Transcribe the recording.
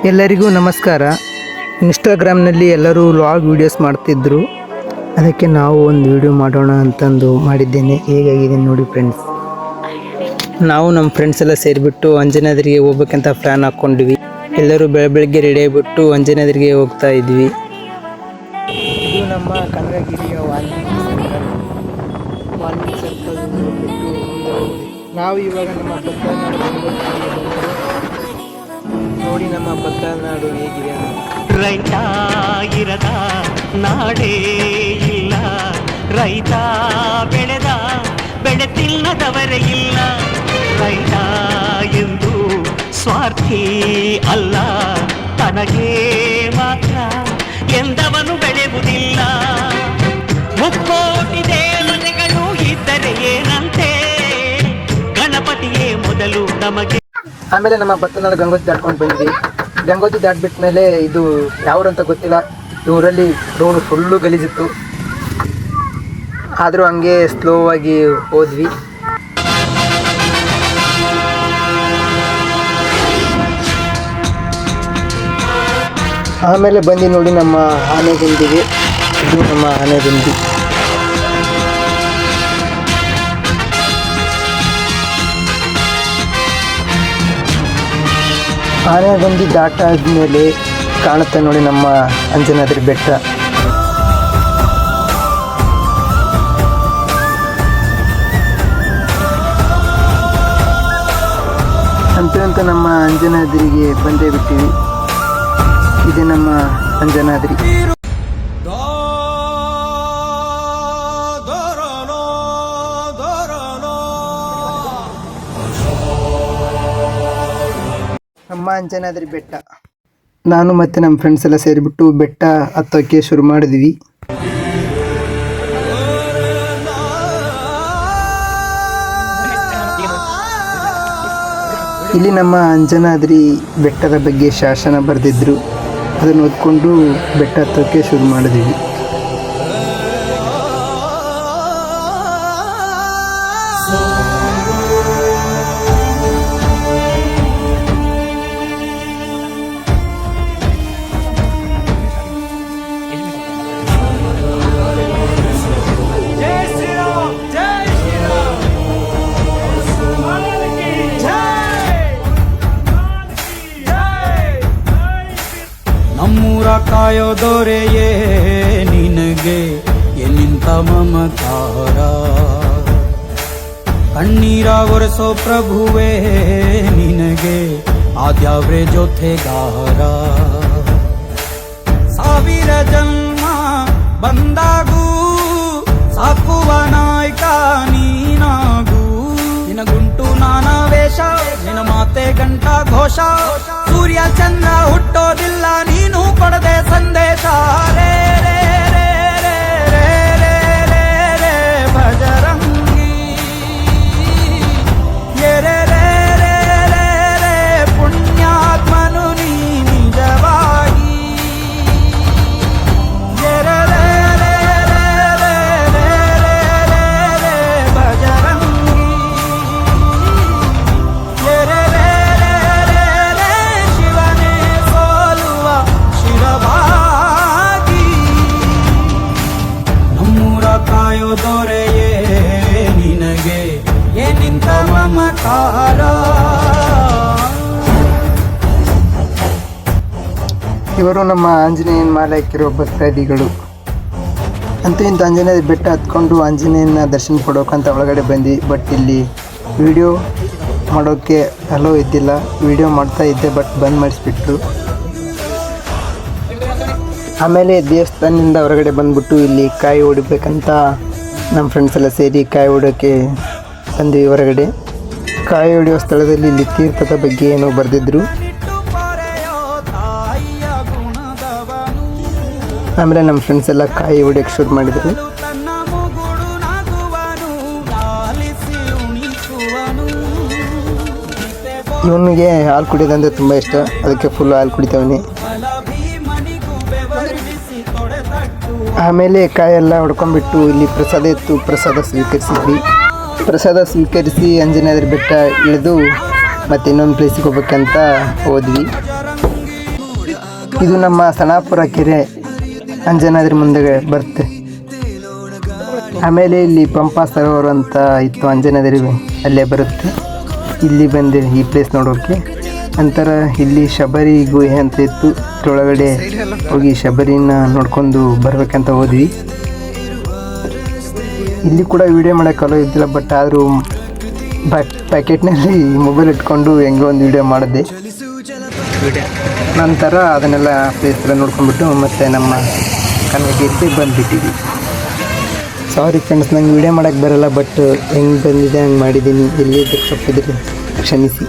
ಎಲ್ಲರಿಗೂ ನಮಸ್ಕಾರ. ಇನ್ಸ್ಟಾಗ್ರಾಮ್ನಲ್ಲಿ ಎಲ್ಲರೂ ವ್ಲಾಗ್ ವೀಡಿಯೋಸ್ ಮಾಡ್ತಿದ್ದರು, ಅದಕ್ಕೆ ನಾವು ಒಂದು ವಿಡಿಯೋ ಮಾಡೋಣ ಅಂತಂದು ಮಾಡಿದ್ದೇನೆ. ಹೇಗಾಗಿದೆ ನೋಡಿ ಫ್ರೆಂಡ್ಸ್. ನಾವು ನಮ್ಮ ಫ್ರೆಂಡ್ಸ್ ಎಲ್ಲ ಸೇರಿಬಿಟ್ಟು ಅಂಜನಾದ್ರಿಗೆ ಹೋಗ್ಬೇಕಂತ ಪ್ಲ್ಯಾನ್ ಹಾಕ್ಕೊಂಡ್ವಿ. ಎಲ್ಲರೂ ಬೆಳಗ್ಗೆ ರೆಡಿ ಆಗಿಬಿಟ್ಟು ಅಂಜನಾದ್ರಿಗೆ ಹೋಗ್ತಾ ಇದ್ವಿ. ಇದು ನಮ್ಮ ಕನಕಗಿರಿಯ ವಾಲ್ಮೀಕಿ ಸರ್ಕಲ್ ನಾವು ಇವಾಗ ನಮ್ಮ ನೋಡಿ ನಮ್ಮ ಬತ್ತನಾಡು ಹೇಗಿದೆ. ರೈತ ಇರದ ನಾಡೇ ಇಲ್ಲ, ರೈತ ಬೆಳೆದ ಬೆಳೆ ತಿನ್ನದವರೇ ಇಲ್ಲ. ರೈತ ಎಂದು ಸ್ವಾರ್ಥಿ ಅಲ್ಲ, ತನಗೆ ಮಾತ್ರ ಎಂದವನು ಬೆಳೆಯುವುದಿಲ್ಲ. ಮುಕ್ಕೋಟಿ ದೇವತೆಗಳು ಇದ್ದರೆ ಏನಂತೆ, ಗಣಪತಿಯೇ ಮೊದಲು ನಮಗೆ. ಆಮೇಲೆ ನಮ್ಮ ಬತ್ತನಾಡು ಗಂಗೋತ್ರಿ ದಾಟ್ಕೊಂಡು ಬಂದ್ವಿ. ಗಂಗೋತ್ರಿ ದಾಟ್ಬಿಟ್ಟ ಮೇಲೆ ಇದು ಯಾವ್ರಂತ ಗೊತ್ತಿಲ್ಲ, ಈ ಊರಲ್ಲಿ ರೋಡು ಫುಲ್ಲು ಗಲೀಜಿತ್ತು. ಆದರೂ ಹಂಗೆ ಸ್ಲೋ ಆಗಿ ಹೋದ್ವಿ. ಆಮೇಲೆ ಬಂದು ನೋಡಿ ನಮ್ಮ ಆನೆಗುಂದಿಗೆ. ಇದು ನಮ್ಮ ಆನೆಗುಂದಿ. ಆನೆಗುಂದಿ ದಾಟಾದ್ಮೇಲೆ ಕಾಣುತ್ತೆ ನೋಡಿ ನಮ್ಮ ಅಂಜನಾದ್ರಿ ಬೆಟ್ಟ. ಅಂತ ನಮ್ಮ ಅಂಜನಾದ್ರಿಗೆ ಬಂದೇ ಬಿಟ್ಟಿವಿ. ಇದೆ ನಮ್ಮ ಅಂಜನಾದ್ರಿ. ನಮ್ಮ ಅಂಜನಾದ್ರಿ ಬೆಟ್ಟ. ನಾನು ಮತ್ತು ನಮ್ಮ ಫ್ರೆಂಡ್ಸ್ ಎಲ್ಲ ಸೇರಿಬಿಟ್ಟು ಬೆಟ್ಟ ಹತ್ತೋಕ್ಕೆ ಶುರು ಮಾಡಿದ್ವಿ. ಇಲ್ಲಿ ನಮ್ಮ ಅಂಜನಾದ್ರಿ ಬೆಟ್ಟದ ಬಗ್ಗೆ ಶಾಸನ ಬರೆದಿದ್ರು, ಅದನ್ನು ಓದ್ಕೊಂಡು ಬೆಟ್ಟ ಹತ್ತೋಕ್ಕೆ ಶುರು ಮಾಡಿದ್ವಿ. ನಮ್ಮೂರ ಕಾಯೋ ದೊರೆಯೇ ನಿನಗೆ ಎನ್ನಿಂತ ಮಮಕಾರ, ಕಣ್ಣೀರ ಒರೆಸೋ ಪ್ರಭುವೇ ನಿನಗೆ ಆದ್ಯಾವ್ರೆ ಜೊತೆಗಾರ. ಸಾವಿರ ಜನ್ಮ ಬಂದಾಗೂ ಸಾಕುವ ನಾಯಕ ನೀನಾಗೂ, ನಿನಗುಂಟು ನಾನಾ ವೇಷ, ನಿನ ಮಾತೆ ಗಂಟ ಘೋಷ. ಸೂರ್ಯ ಚಂದ್ರ ಹುಟ್ಟೋದಿಲ್ಲ ನೀನು ಕೊಡದೆ ಸಂದೇಶ. ರೇ ರೇ ರೇ ರೇ ರೇ ರೇ ರೇ ರೇ ಭಜರಂಗಿ, ರೇ ರೇ ರೇ ರೇ ರೇ ರೇ ಪುಣ್ಯಾತ್ಮನು ನೀ ನಿಜವಾಗಿ. ರೇ ರೇ ರೇ ರೇ ರೇ ರೇ ರೇ ರೇ ರೇ ಭಜರಂಗಿ, ರೇ ರೇ ರೇ ರೇ ರೇ ಶಿವನೇ ಸೋಲುವ ಶಿರವಾಗಿ. ನಮ್ಮೂರ ಕಾಯೋ ದೊರೆಯೇ ನಿನಗೆ ಏನಿಂತ ಮಮಕಾರ. ಇವರು ನಮ್ಮ ಆಂಜನೇಯನ ಮಾಲೆ ಹಾಕಿರೋ ಭಕ್ತಾದಿಗಳು. ಅಂತೂ ಇಂಥ ಆಂಜನೇಯ ಬೆಟ್ಟ ಹತ್ಕೊಂಡು ಆಂಜನೇಯನ ದರ್ಶನ ಕೊಡೋಕಂತ ಒಳಗಡೆ ಬಂದ್ವಿ. ಬಟ್ ಇಲ್ಲಿ ವಿಡಿಯೋ ಮಾಡೋಕ್ಕೆ ಅಲೋ ಇದ್ದಿಲ್ಲ. ವಿಡಿಯೋ ಮಾಡ್ತಾ ಇದ್ದೆ, ಬಟ್ ಬಂದ್ ಮಾಡಿಸ್ಬಿಟ್ರು. ಆಮೇಲೆ ದೇವಸ್ಥಾನದಿಂದ ಹೊರಗಡೆ ಬಂದ್ಬಿಟ್ಟು ಇಲ್ಲಿ ಕಾಯಿ ಹೊಡಿಬೇಕಂತ ನಮ್ಮ ಫ್ರೆಂಡ್ಸ್ ಎಲ್ಲ ಸೇರಿ ಕಾಯಿ ಹೊಡೋಕ್ಕೆ ಬಂದ್ವಿ ಹೊರಗಡೆ. ಕಾಯಿ ಹೊಡೆಯೋ ಸ್ಥಳದಲ್ಲಿ ಇಲ್ಲಿ ತೀರ್ಥದ ಬಗ್ಗೆ ಏನೋ ಬರೆದಿದ್ರು. ಆಮೇಲೆ ನಮ್ಮ ಫ್ರೆಂಡ್ಸ್ ಎಲ್ಲ ಕಾಯಿ ಹೊಡಿಯೋಕ್ಕೆ ಶುರು ಮಾಡಿದರು. ಇವನಿಗೆ ಹಾಲು ಕುಡಿಯೋದಂದರೆ ತುಂಬ ಇಷ್ಟ, ಅದಕ್ಕೆ ಫುಲ್ ಹಾಲು ಕುಡಿತಾವನೆ. ಆಮೇಲೆ ಕಾಯೆಲ್ಲ ಹೊಡ್ಕೊಂಡ್ಬಿಟ್ಟು ಇಲ್ಲಿ ಪ್ರಸಾದ ಇತ್ತು, ಪ್ರಸಾದ ಸ್ವೀಕರಿಸಿದ್ವಿ. ಪ್ರಸಾದ ಸ್ವೀಕರಿಸಿ ಅಂಜನಾದ್ರಿ ಬೆಟ್ಟ ಇಳಿದು ಮತ್ತು ಇನ್ನೊಂದು ಪ್ಲೇಸಿಗೆ ಹೋಗ್ಬೇಕಂತ ಹೋದ್ವಿ. ಇದು ನಮ್ಮ ಸಣಾಪುರ ಕೆರೆ ಅಂಜನಾದ್ರಿ ಮುಂದೆ ಬರುತ್ತೆ. ಆಮೇಲೆ ಇಲ್ಲಿ ಪಂಪಾ ಸರೋವರ ಅಂತ ಇತ್ತು, ಅಂಜನಾದ್ರಿ ಅಲ್ಲೇ ಬರುತ್ತೆ. ಇಲ್ಲಿ ಬಂದೆ ಈ ಪ್ಲೇಸ್ ನೋಡೋಕ್ಕೆ. ನಂತರ ಇಲ್ಲಿ ಶಬರಿ ಗುಹೆ ಅಂತ ಇತ್ತು, ಒಳಗಡೆ ಹೋಗಿ ಶಬರಿನ ನೋಡ್ಕೊಂಡು ಬರ್ಬೇಕಂತ ಹೋದ್ವಿ. ಇಲ್ಲಿ ಕೂಡ ವಿಡಿಯೋ ಮಾಡೋಕ್ಕೆ ಅಲೋ ಇದ್ದಿಲ್ಲ, ಬಟ್ ಆದರೂ ಪ್ಯಾಕೆಟ್ನಲ್ಲಿ ಮೊಬೈಲ್ ಇಟ್ಕೊಂಡು ಹೆಂಗೋ ಒಂದು ವಿಡಿಯೋ ಮಾಡಿದೆ. ನಂತರ ಅದನ್ನೆಲ್ಲ ಪ್ಲೇಸ್ ಎಲ್ಲ ನೋಡ್ಕೊಂಡ್ಬಿಟ್ಟು ಮತ್ತೆ ನಮ್ಮ ಕನ್ನಡಕ್ಕೆ ಬಂದುಬಿಟ್ಟಿದ್ವಿ. ಸಾರಿ ಫ್ರೆಂಡ್ಸ್, ನಂಗೆ ವಿಡಿಯೋ ಮಾಡೋಕ್ಕೆ ಬರೋಲ್ಲ, ಬಟ್ ಹೆಂಗೆ ಬಂದಿದೆ ಹಂಗೆ ಮಾಡಿದ್ದೀನಿ. ಎಲ್ಲಿದ್ದರೆ ತಪ್ಪಿದ್ರೆ ಕ್ಷಮಿಸಿ.